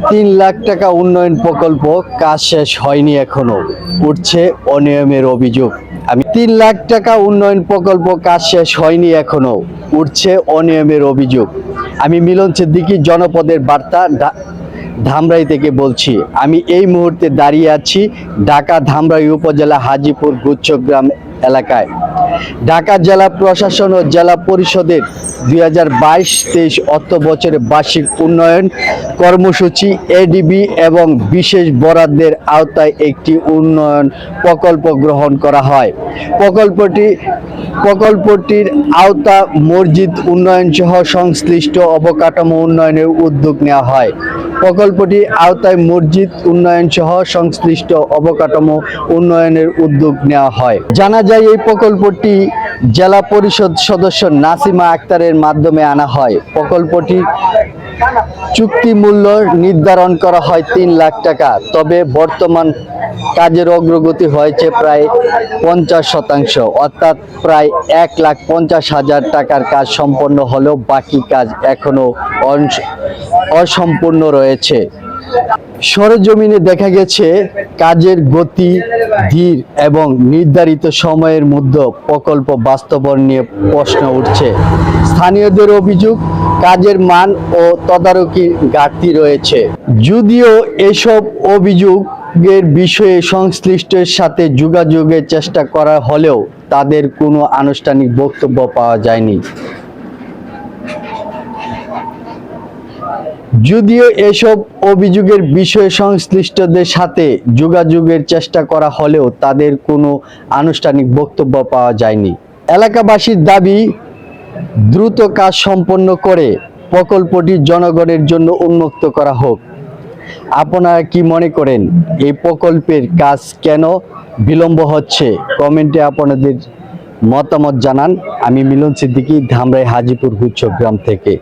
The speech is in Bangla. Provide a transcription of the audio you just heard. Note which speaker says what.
Speaker 1: 3 লাখ টাকা উন্নয়ন প্রকল্প কাজ শেষ হয়নি এখনো, উঠছে অনিয়মের অভিযোগ। 3 লাখ টাকা উন্নয়ন প্রকল্প কাজ শেষ হয়নি এখনো, উঠছে অনিয়মের অভিযোগ। আমি মিলন সিদ্দিকী, জনপদের বার্তা, ধামরাই থেকে বলছি। আমি এই মুহূর্তে দাঁড়িয়ে আছি ঢাকা ধামরাই উপজেলা হাজীপুর গুচ্ছগ্রাম এলাকায়। ঢাকা জেলা প্রশাসন ও জেলা পরিষদের 2022-23 অর্থ বছরের বার্ষিক উন্নয়ন কর্মসূচি এডিবি এবং বিশেষ বরাদ্দের আওতায় একটি উন্নয়ন প্রকল্প গ্রহণ করা হয়। প্রকল্পটির আওতা মসজিদ উন্নয়ন সহ সংশ্লিষ্ট অবকাঠামো উন্নয়নের উদ্যোগ নেওয়া হয়। প্রকল্পটির আওতায় মসজিদ উন্নয়ন সহ সংশ্লিষ্ট অবকাঠামো উন্নয়নের উদ্যোগ নেওয়া হয়। জানা যায় এই প্রকল্পটি জেলা পরিষদ সদস্য নাসিমা আক্তারের মাধ্যমে আনা হয়। প্রকল্পটি চুক্তি মূল্য নির্ধারণ করা হয় 3 লাখ টাকা। তবে বর্তমান কাজের অগ্রগতি হয়েছে প্রায় 50%, অর্থাৎ প্রায় 1,50,000 টাকার কাজ সম্পন্ন হলেও বাকি কাজ এখনো অসম্পূর্ণ রয়েছে। সরেজমিনে দেখা গেছে কাজের গতি ধীর এবং নির্ধারিত সময়ের মধ্যে প্রকল্প বাস্তবায়ন নিয়ে প্রশ্ন উঠছে। স্থানীয়দের অভিযোগ, কাজের মান ও তদারকির ঘাটতি রয়েছে। যদিও এসব অভিযোগের বিষয়ে সংশ্লিষ্টের সাথে যোগাযোগের চেষ্টা করা হলেও তাদের কোনো আনুষ্ঠানিক বক্তব্য পাওয়া যায়নি। যদিও এসব অভিযোগের বিষয়ে সংশ্লিষ্টদের সাথে যোগাযোগের চেষ্টা করা হলেও তাদের কোনো আনুষ্ঠানিক বক্তব্য পাওয়া যায়নি। এলাকাবাসীর দাবি, দ্রুত কাজ সম্পন্ন করে প্রকল্পটি জনগণের জন্য উন্মুক্ত করা হোক। আপনারা কি মনে করেন এই প্রকল্পের কাজ কেন বিলম্ব হচ্ছে? কমেন্টে আপনাদের মতামত জানান। আমি মিলন সিদ্দিকী, ধামরাই হাজীপুর গুচ্ছগ্রাম থেকে।